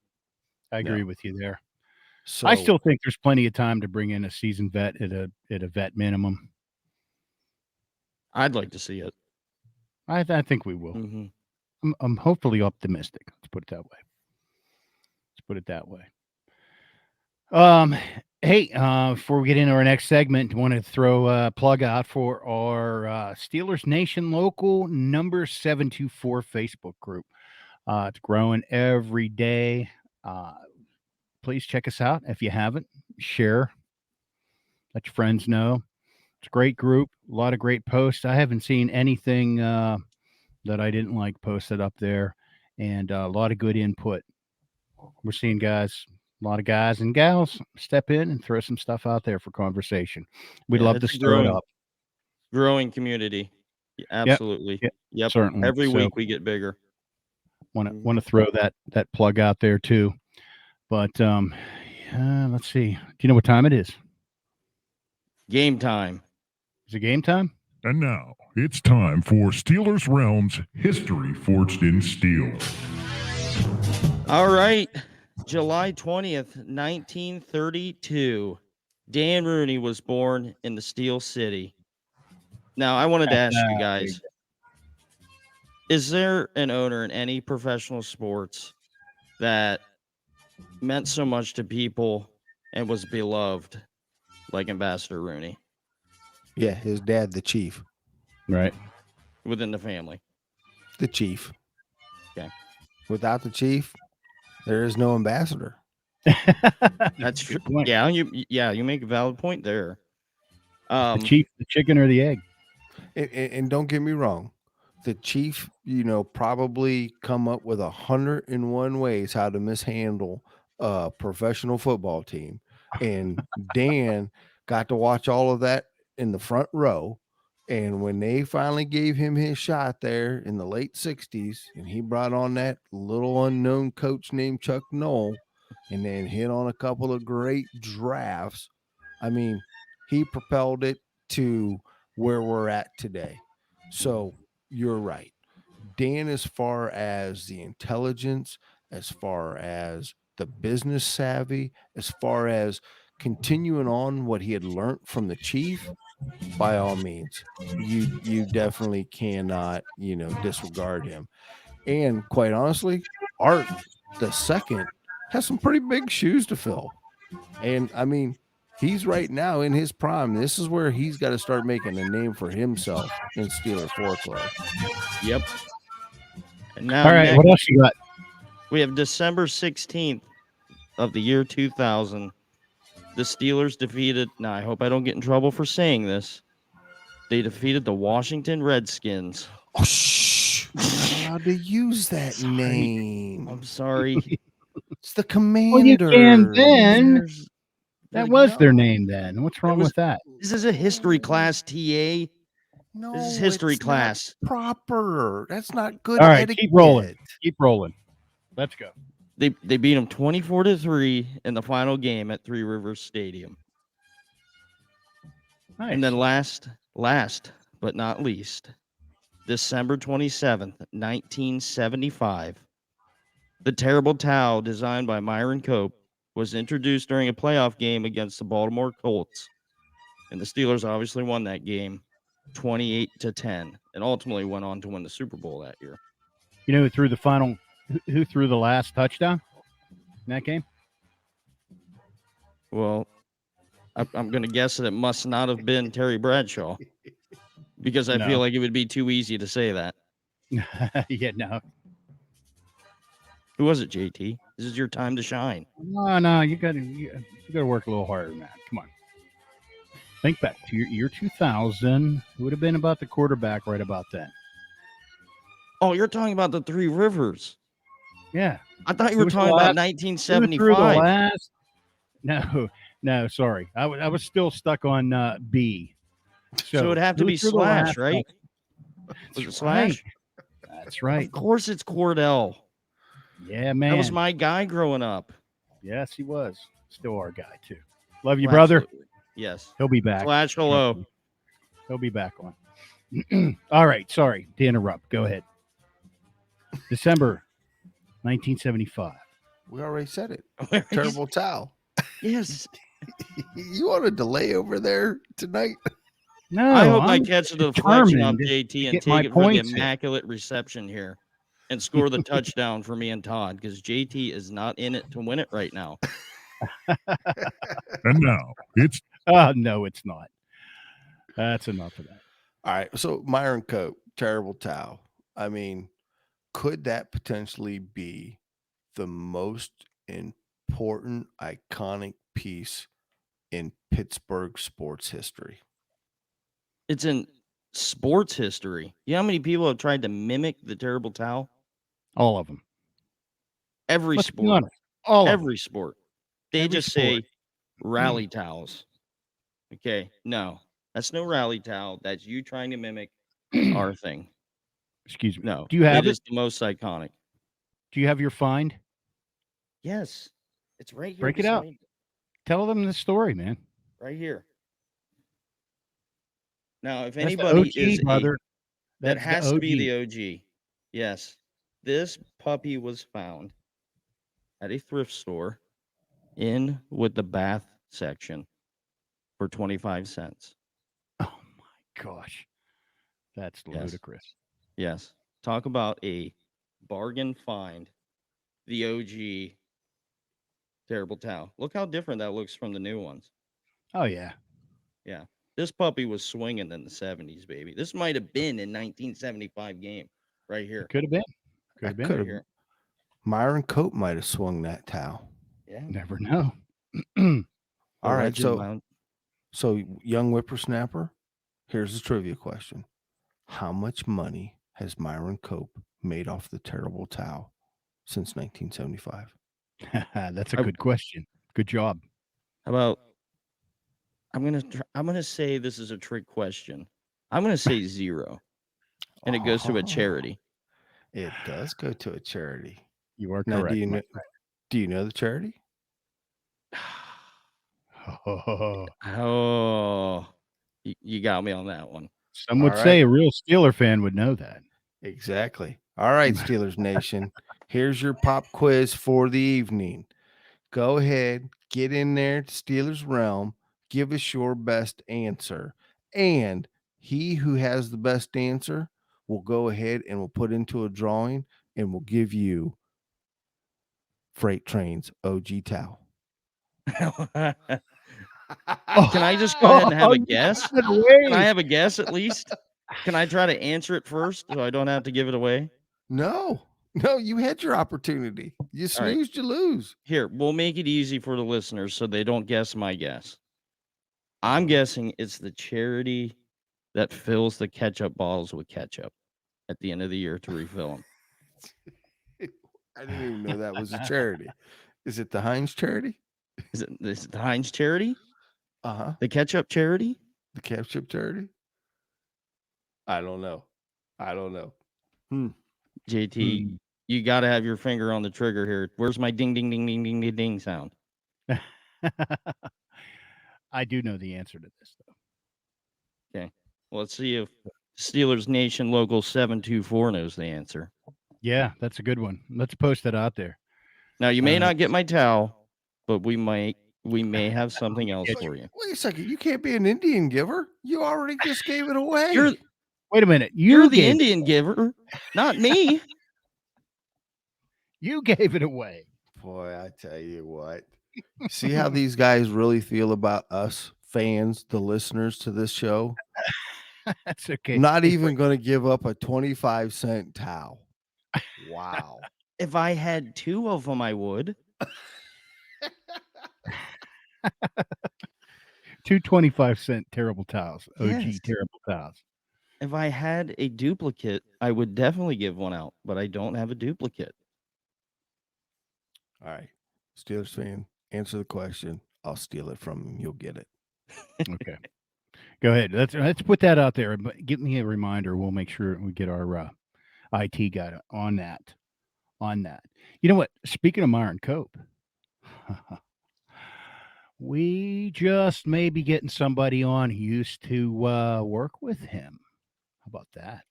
I agree with you there. So I still think there's plenty of time to bring in a seasoned vet at a vet minimum. I'd like to see it. I think we will. Mm-hmm. I'm hopefully optimistic. Let's put it that way. Put it that way. Hey, before we get into our next segment, I want to throw a plug out for our Steelers Nation Local number 724 Facebook group. It's growing every day. Please check us out if you haven't. Share. Let your friends know. It's a great group. A lot of great posts. I haven't seen anything that I didn't like posted up there, and a lot of good input. We're seeing a lot of guys and gals step in and throw some stuff out there for conversation. We'd love to stir it up. Growing community. Absolutely. Yep. Certainly. Every week we get bigger. Want to throw that plug out there too. But let's see. Do you know what time it is? Game time. Is it game time? And now it's time for Steelers Realms History Forged in Steel. All right. July 20th, 1932. Dan Rooney was born in the Steel City. Now, I wanted to ask you guys, is there an owner in any professional sports that meant so much to people and was beloved like Ambassador Rooney? Yeah, his dad, the chief. Right. Within the family. The chief. Okay. Without the chief, there is no ambassador. That's true. Yeah, you make a valid point there. The chief, the chicken or the egg? And don't get me wrong, the chief, probably come up with 101 ways how to mishandle a professional football team. And Dan got to watch all of that in the front row. And when they finally gave him his shot there in the late 60s, and he brought on that little unknown coach named Chuck Noll, and then hit on a couple of great drafts, I mean, he propelled it to where we're at today. So you're right. Dan, as far as the intelligence, as far as the business savvy, as far as continuing on what he had learned from the chief, by all means, you definitely cannot, disregard him. And quite honestly, Art the second has some pretty big shoes to fill. And I mean, he's right now in his prime. This is where he's got to start making a name for himself in Steeler folklore. Yep. And now, all right, what else you got? We have December 16th of the year 2000. The Steelers defeated, now I hope I don't get in trouble for saying this, they defeated the Washington Redskins. Oh, shh. We're not allowed to use that name. I'm sorry. It's the Commander. Well, you can then. That was their name then. What's wrong with that? This is a history class, TA. No, this is history class. Proper. That's not good. All right, etiquette. keep rolling. Keep rolling. Let's go. They beat them 24-3 in the final game at Three Rivers Stadium. Nice. And then last but not least, December 27th, 1975, the terrible towel designed by Myron Cope was introduced during a playoff game against the Baltimore Colts. And the Steelers obviously won that game 28-10 and ultimately went on to win the Super Bowl that year. You know who threw the last touchdown in that game? Well, I'm going to guess that it must not have been Terry Bradshaw because I feel like it would be too easy to say that. Yeah, no. Who was it, JT? This is your time to shine. No, you got to work a little harder than that. Come on. Think back to your year 2000. Who would have been about the quarterback right about then? Oh, you're talking about the Three Rivers. Yeah. I thought you were talking about 1975. No, sorry. I was still stuck on B. So it'd have to be Slash, right? Was it Slash? That's right. Of course it's Cordell. Yeah, man. That was my guy growing up. Yes, he was. Still our guy, too. Love you, brother. Absolutely. Yes. He'll be back. Slash, hello. He'll be back on. All right. Sorry to interrupt. Go ahead. December 1975. We already said it. Terrible towel. Yes. You want a delay over there tonight? No. I hope I catch the deflection on JT and take it for the points immaculate reception here. and score the touchdown for me and Todd because JT is not in it to win it right now. And now it's No, it's not. That's enough of that. All right. So Myron Cope, terrible towel. I mean, could that potentially be the most important, iconic piece in Pittsburgh sports history? It's in sports history. You know how many people have tried to mimic the terrible towel? All of them. Every Let's be sport. honest. All of Every sport. They Every just sport. say rally towels. Okay. No, that's no rally towel. That's you trying to mimic them. our thing. Excuse me. No. Do you have It it? is the most iconic. Do you have your find? Yes. It's right here. Break it out. beside me. Tell them the story, man. Right here. Now, if That's the anybody OG, is brother. that That's has the to be OG. the OG. Yes. This puppy was found at a thrift store in with the bath section for 25 cents. Oh my gosh. That's Yes. ludicrous. Yes. Talk about a bargain find. The OG terrible towel. Look how different that looks from the new ones. Oh yeah. Yeah. This puppy was swinging in the 70s, baby. This might have been in 1975 game right here. Could have been. Could That have been. could Right have. here. Myron Cope might have swung that towel. Yeah. Never know. All right. Legend Mount. So young whippersnapper, here's a trivia question. How much money has Myron Cope made off the terrible towel since 1975? That's a good question. Good job. How about I'm gonna say this is a trick question. I'm gonna say 0, and it goes to a charity. It does go to a charity. You are Now, correct. do you know the charity? Oh, you got me on that one. Some would All say right. a real Steeler fan would know that. Exactly. All right, Steelers Nation. Here's your pop quiz for the evening. Go ahead, get in there to Steelers Realm, give us your best answer. And he who has the best answer will go ahead and we'll put into a drawing and we'll give you Freight Train's OG towel. Can I just go ahead and have a guess? Can I have a guess at least? Can I try to answer it first so I don't have to give it away? No, you had your opportunity. You All right. snoozed, you lose. Here, we'll make it easy for the listeners so they don't guess my guess. I'm guessing it's the charity that fills the ketchup bottles with ketchup at the end of the year to refill them. I didn't even know that was a charity. Is it the Heinz charity? Is it the Heinz charity? Uh-huh. The ketchup charity? The ketchup charity? I don't know. JT, you got to have your finger on the trigger here. Where's my ding, ding, ding, ding, ding, ding, ding sound? I do know the answer to this, though. Okay. Well, let's see if Steelers Nation Local 724 knows the answer. Yeah, that's a good one. Let's post that out there. Now, you may not get my towel, but we may have something else for you. Wait a second. You can't be an Indian giver. You already just gave it away. Wait a minute. You're the Indian giver, not me. You gave it away. Boy, I tell you what. See how these guys really feel about us fans, the listeners to this show? That's okay. Not even going to give up a 25-cent towel. Wow. If I had 2 of them, I would. 2 25-cent terrible towels. OG Yes. terrible towels. If I had a duplicate, I would definitely give one out, but I don't have a duplicate. All right. Steelers fan, answer the question. I'll steal it from him. You'll get it. Okay. Go ahead. Let's put that out there. But give me a reminder. We'll make sure we get our IT guy on that. You know what? Speaking of Myron Cope, we just may be getting somebody on who used to work with him. How about that?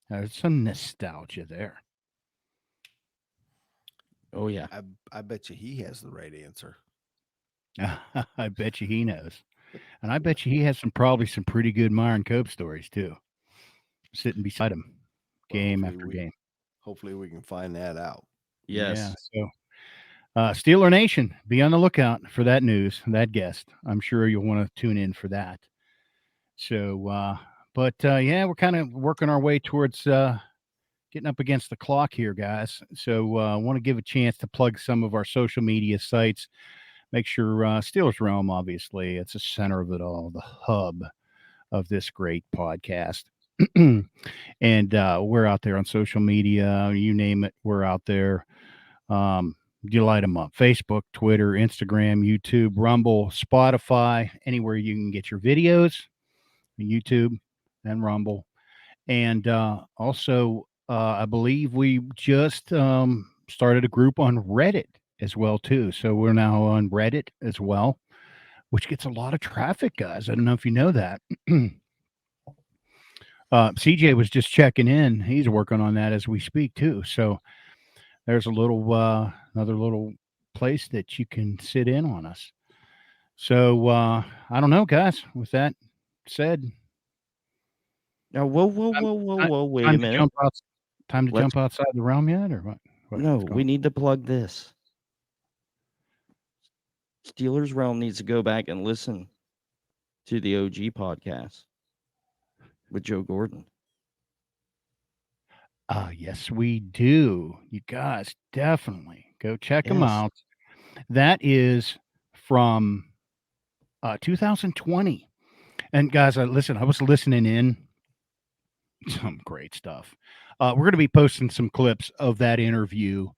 There's some nostalgia there. Oh, yeah. I bet you he has the right answer. I bet you he knows. And I bet you he has probably some pretty good Myron Cope stories too. Sitting beside him game after game. Hopefully we can find that out. Yes. Yeah. So, Steeler Nation, be on the lookout for that news, that guest. I'm sure you'll want to tune in for that. So, yeah, we're kind of working our way towards getting up against the clock here, guys. So, I want to give a chance to plug some of our social media sites. Make sure Steelers Realm, obviously, it's the center of it all, the hub of this great podcast. And we're out there on social media. You name it, we're out there. You light them up: Facebook, Twitter, Instagram, YouTube, Rumble, Spotify, anywhere you can get your videos, YouTube and Rumble. And also, I believe we just started a group on Reddit as well too. So we're now on Reddit as well, which gets a lot of traffic, guys. I don't know if you know that. CJ was just checking in. He's working on that as we speak too. So there's a little another little place that you can sit in on us. So I don't know, guys. With that said, Now, whoa! Wait time a to minute. jump out. Time to Let's- jump outside the realm yet, or what? No, what's going we on? need to plug this. Steelers Realm needs to go back and listen to the OG podcast with Joe Gordon. Yes, we do. You guys definitely go check them Yes. out. That is from 2020. And guys, I was listening in. Some great stuff. We're going to be posting some clips of that interview.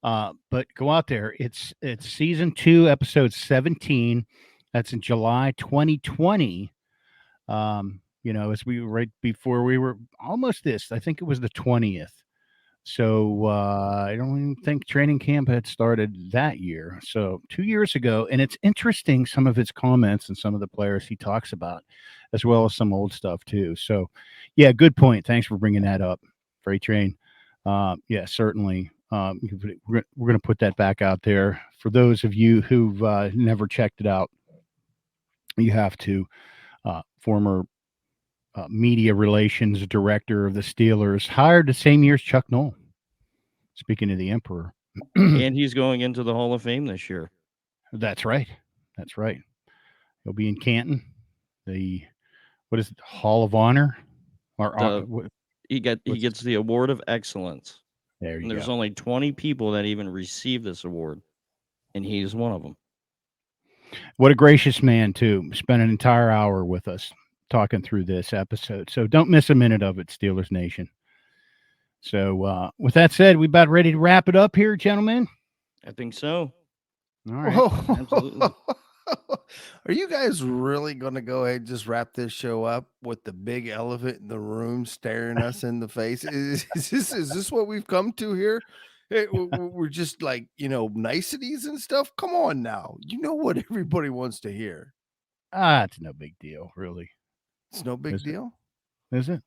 But go out there. It's season 2, episode 17. That's in July 2020. As we right before we were almost this. I think it was the 20th. So I don't even think training camp had started that year. So 2 years ago, and it's interesting some of his comments and some of the players he talks about, as well as some old stuff too. So, yeah, good point. Thanks for bringing that up, Freight Train. Yeah, certainly. We're going to put that back out there for those of you who've never checked it out. You have to. Former media relations director of the Steelers, hired the same year as Chuck Noll. Speaking of the Emperor. And he's going into the Hall of Fame this year. That's right. That's right. He'll be in Canton. What is it? Hall of Honor? He gets the Award of Excellence. There you And there's go. only 20 people that even receive this award, and he's one of them. What a gracious man, too. Spent an entire hour with us talking through this episode. So don't miss a minute of it, Steelers Nation. So with that said, we about ready to wrap it up here, gentlemen? I think so. All right. Whoa. Absolutely. Are you guys really going to go ahead and just wrap this show up with the big elephant in the room staring us in the face? Is this what we've come to here? Hey, we're just like, niceties and stuff. Come on now. You know what everybody wants to hear. It's no big deal, really. It's no big deal. Is it?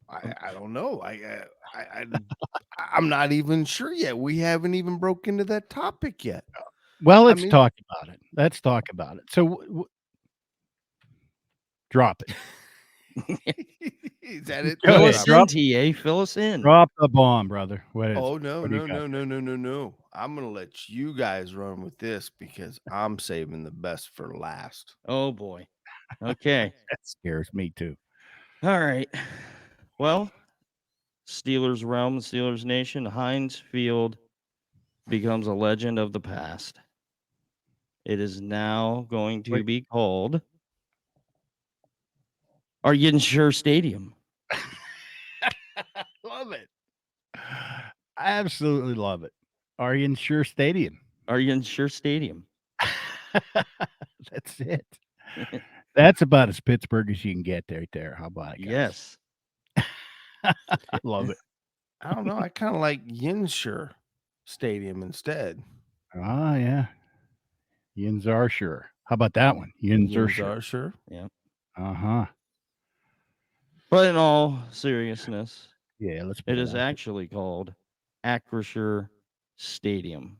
I don't know. I'm not even sure yet. We haven't even broke into that topic yet. Well, let's talk about it. Let's talk about it. So, drop it. Is that it? Fill ahead. us in, TA. Fill us in. Drop the bomb, brother. What is Oh, it? no. What do you got? No. I'm going to let you guys run with this because I'm saving the best for last. Oh, boy. Okay. That scares me, too. All right. Well, Steelers Realm, Steelers Nation, Heinz Field becomes a legend of the past. It is now going to be called Acrisure Stadium. Love it. I absolutely love it. Acrisure Stadium. Acrisure Stadium. That's it. That's about as Pittsburgh as you can get right there. How about it, guys? Yes. I love it. I don't know. I kind of like Yinsure Stadium instead. Ah, yeah. Acrisure. How about that one? Acrisure. Yeah. Uh-huh. But in all seriousness, Yeah, it is actually called Acrisure Stadium,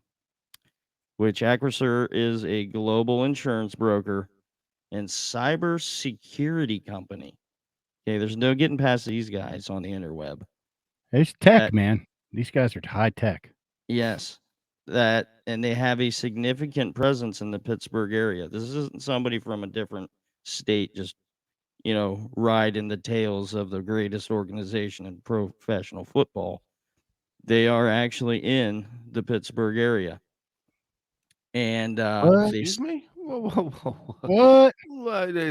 which Acrisure is a global insurance broker and cybersecurity company. Okay, there's no getting past these guys on the interweb. It's tech, man. These guys are high tech. Yes. And they have a significant presence in the Pittsburgh area. This isn't somebody from a different state just, riding the tails of the greatest organization in professional football. They are actually in the Pittsburgh area. And Excuse me? Whoa. What?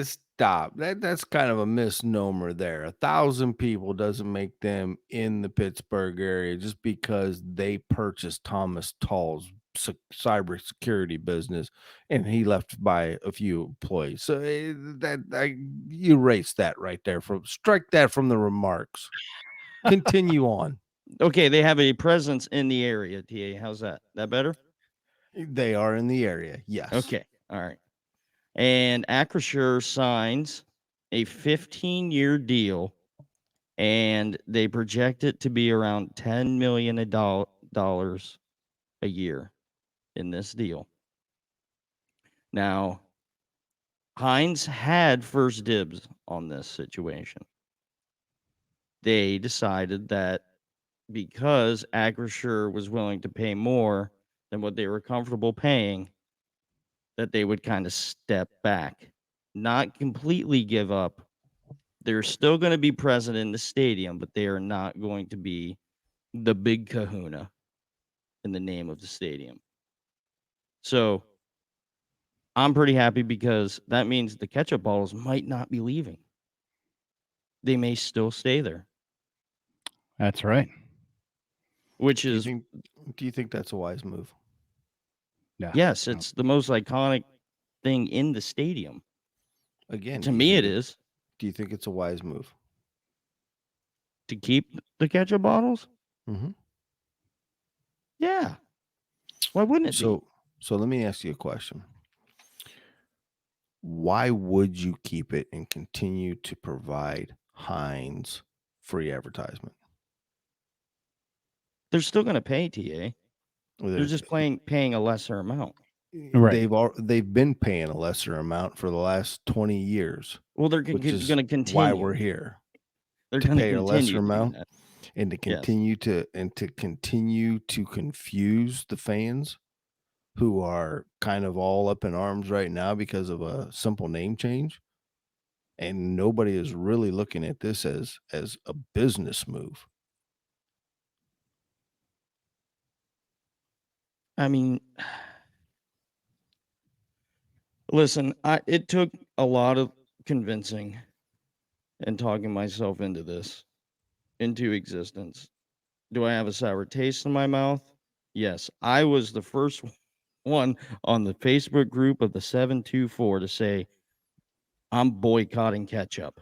Stop. That's kind of a misnomer there. 1,000 people doesn't make them in the Pittsburgh area just because they purchased Thomas Tall's cybersecurity business and he left by a few employees. So you erase that right there. Strike that from the remarks. Continue on. okay, they have a presence in the area, TA. How's that? That better? They are in the area. Yes. Okay. All right. And Acrisure signs a 15-year deal, and they project it to be around $10 million a year in this deal. Now, Heinz had first dibs on this situation. They decided that because Acrisure was willing to pay more than what they were comfortable paying, that they would kind of step back, not completely give up. They're still going to be present in the stadium, but they are not going to be the big kahuna in the name of the stadium. So I'm pretty happy because that means the ketchup bottles might not be leaving. They may still stay there, That's right. which Do is, you think that's a wise move? Yeah. yes, No. it's the most iconic thing in the stadium. Again, To me, it is. Do you think it's a wise move? To keep the ketchup bottles? Mm-hmm. Yeah. Why wouldn't it be? So let me ask you a question. Why would you keep it and continue to provide Heinz free advertisement? They're still going to pay, TA. They're just paying a lesser amount. Right. They've been paying a lesser amount for the last 20 years. Well, they're which going is to continue. why we're here. They're to going to pay a continue lesser to do amount that. and to Yes. continue to confuse the fans who are kind of all up in arms right now because of a simple name change. And nobody is really looking at this as a business move. I mean, listen, it took a lot of convincing and talking myself into existence. Do I have a sour taste in my mouth? Yes. I was the first one on the Facebook group of the 724 to say, I'm boycotting ketchup.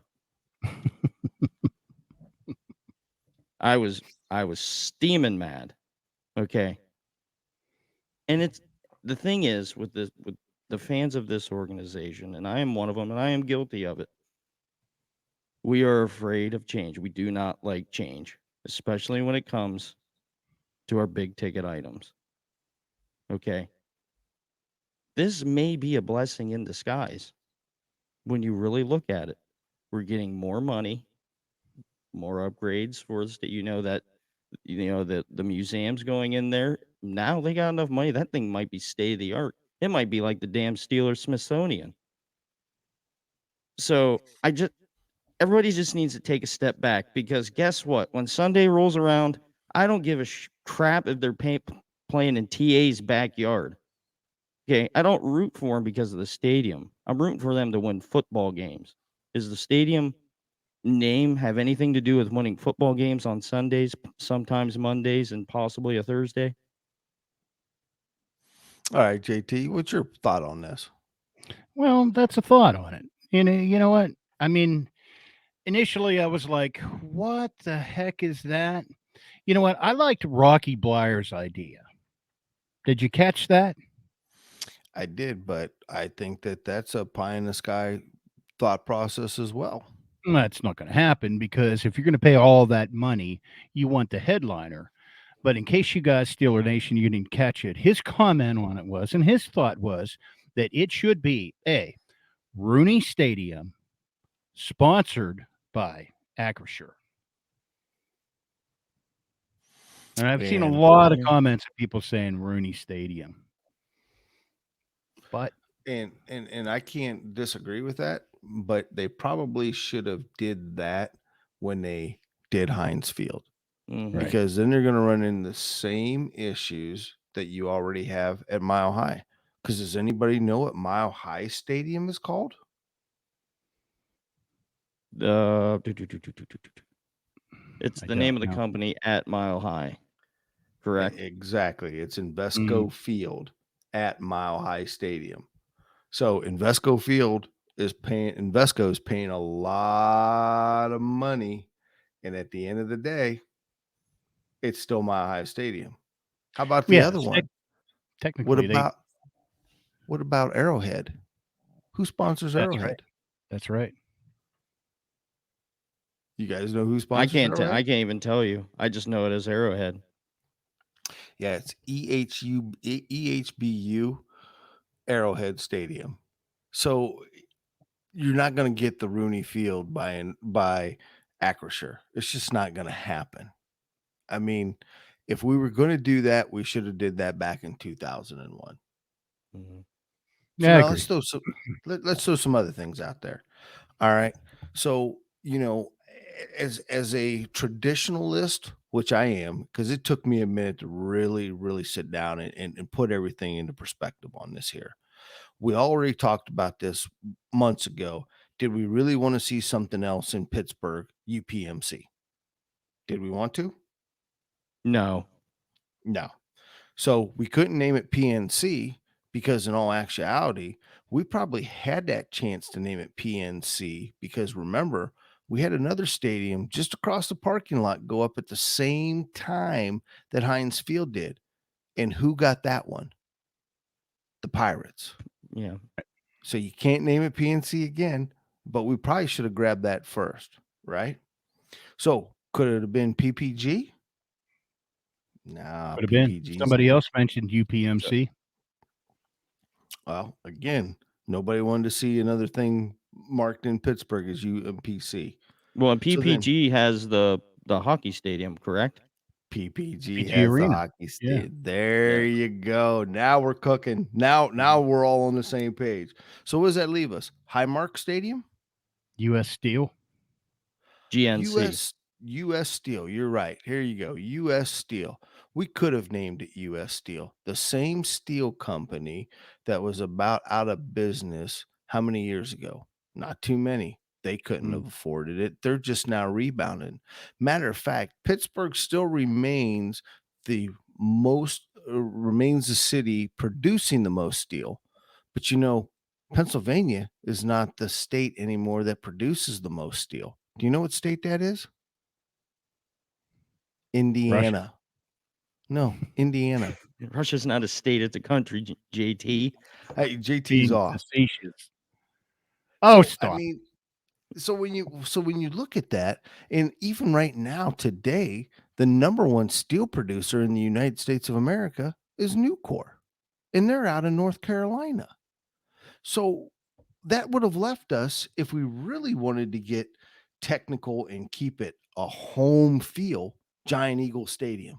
I was steaming mad. Okay. And it's the thing is with the fans of this organization, and I am one of them, and I am guilty of it. We are afraid of change. We do not like change, especially when it comes to our big ticket items. Okay. This may be a blessing in disguise when you really look at it. We're getting more money, more upgrades for us that the museum's going in there. Now they got enough money. That thing might be state of the art. It might be like the damn Steelers Smithsonian. So everybody just needs to take a step back because guess what? When Sunday rolls around, I don't give a crap if they're playing in TA's backyard. Okay, I don't root for them because of the stadium. I'm rooting for them to win football games. Does the stadium name have anything to do with winning football games on Sundays, sometimes Mondays, and possibly a Thursday? All right, JT, what's your thought on this? Well, that's a thought on it. You know what? I mean, initially I was like, what the heck is that? You know what? I liked Rocky Blyer's idea. Did you catch that? I did, but I think that's a pie in the sky thought process as well. That's not going to happen because if you're going to pay all that money, you want the headliner. But in case you guys, Steeler Nation, you didn't catch it, his comment on it was, and his thought was that it should be Rooney Stadium sponsored by Acrisure. And I've seen a And- lot of comments of people saying Rooney Stadium. But And I can't disagree with that, but they probably should have did that when they did Heinz Field. Mhm. Right. Because then they're going to run into the same issues that you already have at Mile High. Because does anybody know what Mile High Stadium is called? It's I the name of don't the know. company at Mile High, correct? Exactly. It's Invesco Field at Mile High Stadium. So Invesco Field Invesco is paying a lot of money. And at the end of the day, it's still Mile High Stadium. How about the other one? Technically, What about Arrowhead? Who sponsors That's Arrowhead? right. That's right. You guys know who I sponsors can't. Arrowhead? I can't even tell you. I just know it as Arrowhead. Yeah, it's EHBU Arrowhead Stadium. So you're not going to get the Rooney Field by Acrisure. It's just not going to happen. I mean, if we were going to do that, we should have did that back in 2001. Mhm. So Yeah, I now agree. let's throw some other things out there. All right. So, as a traditionalist, which I am, because it took me a minute to really, really sit down and put everything into perspective on this here. We already talked about this months ago. Did we really want to see something else in Pittsburgh, UPMC? Did we want to? No. No. So we couldn't name it PNC because, in all actuality, we probably had that chance to name it PNC because remember, we had another stadium just across the parking lot go up at the same time that Heinz Field did. And who got that one? The Pirates. Yeah. So you can't name it PNC again, but we probably should have grabbed that first, right? So could it have been PPG? Nah, Could have been. PPG's Somebody else mentioned UPMC. Well, again, nobody wanted to see another thing marked in Pittsburgh as UMPC. Well, and So then- PPG has the hockey stadium, correct? PPG PPG has Arena. the hockey Yeah. stadium. There you go. Now we're cooking. Now we're all on the same page. So what does that leave us? Highmark Stadium? US Steel. GNC. US Steel. You're right. Here you go. US Steel. We could have named it US Steel. The same steel company that was about out of business how many years ago? Not too many. They couldn't have afforded it. They're just now rebounding. Matter of fact, Pittsburgh still remains the city producing the most steel. But Pennsylvania is not the state anymore that produces the most steel. Do you know what state that is? Indiana. No, Indiana. Russia's not a state; it's a country. JT. Hey, JT's Being off. facetious. Oh, So, stop. I mean, so when you look at that, and even right now today, the number one steel producer in the United States of America is Nucor, and they're out of North Carolina. So that would have left us if we really wanted to get technical and keep it a home feel. Giant Eagle Stadium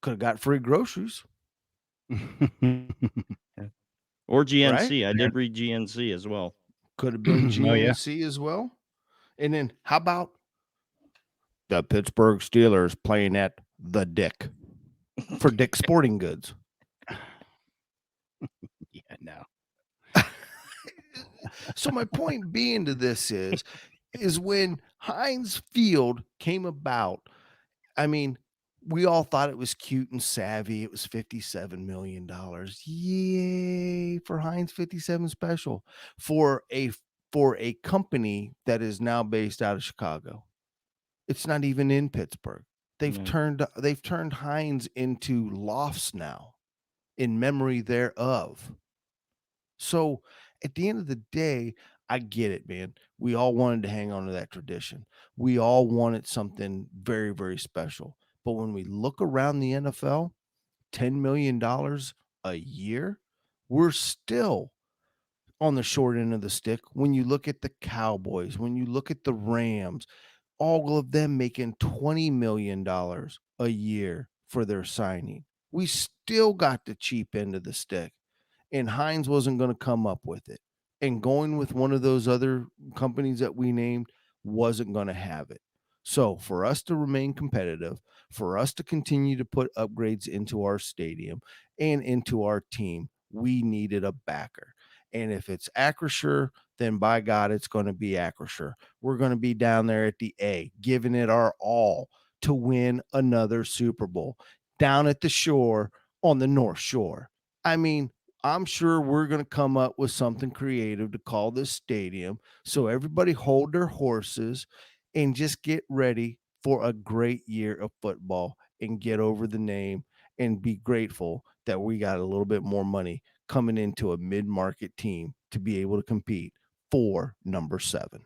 could have got free groceries. Or GNC. Right? I did read GNC as well. Could have been Oh, yeah. GNC as well. And then how about the Pittsburgh Steelers playing at the Dick for Dick Sporting Goods? Yeah, no. So my point being to this is when Heinz Field came about, I mean, we all thought it was cute and savvy. It was $57 million. Yay for Heinz 57 special for a company that is now based out of Chicago. It's not even in Pittsburgh. They've No. turned Heinz into lofts now in memory thereof. So at the end of the day, I get it, man. We all wanted to hang on to that tradition. We all wanted something very, very special. But when we look around the NFL, $10 million a year, we're still on the short end of the stick. When you look at the Cowboys, when you look at the Rams, all of them making $20 million a year for their signing. We still got the cheap end of the stick, and Heinz wasn't going to come up with it. And going with one of those other companies that we named wasn't going to have it. So for us to remain competitive, for us to continue to put upgrades into our stadium and into our team, we needed a backer. And if it's Acrisure, then by God, it's going to be Acrisure. We're going to be down there at the A, giving it our all to win another Super Bowl down at the shore on the North Shore. I mean, I'm sure we're going to come up with something creative to call this stadium. So everybody hold their horses and just get ready for a great year of football and get over the name and be grateful that we got a little bit more money coming into a mid-market team to be able to compete for number 7.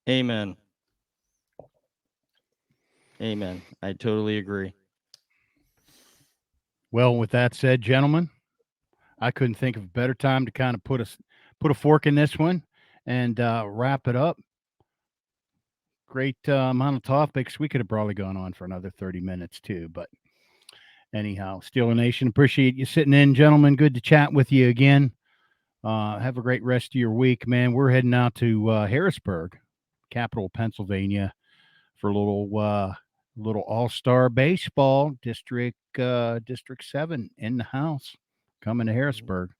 Amen. Amen. I totally agree. Well, with that said, gentlemen, I couldn't think of a better time to kind of put a fork in this one and wrap it up. Great amount of topics. We could have probably gone on for another 30 minutes too, but anyhow, Steeler Nation, appreciate you sitting in, gentlemen. Good to chat with you again. Have a great rest of your week, man. We're heading out to Harrisburg, capital Pennsylvania, for a little all-star baseball district 7 in the house coming to Harrisburg.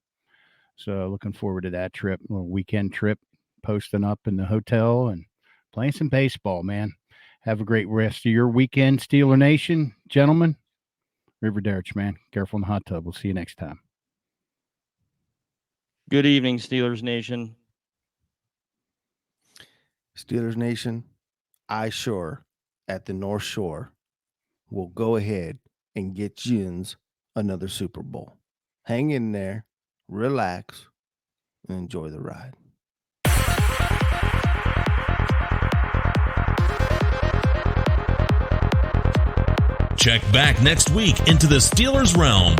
So looking forward to that trip, a weekend trip, posting up in the hotel and playing some baseball, man. Have a great rest of your weekend, Steeler Nation. Gentlemen, River Derich, man. Careful in the hot tub. We'll see you next time. Good evening, Steelers Nation. Steelers Nation, I sure at the North Shore will go ahead and get Jins another Super Bowl. Hang in there, relax, and enjoy the ride. Check back next week into the Steelers Realm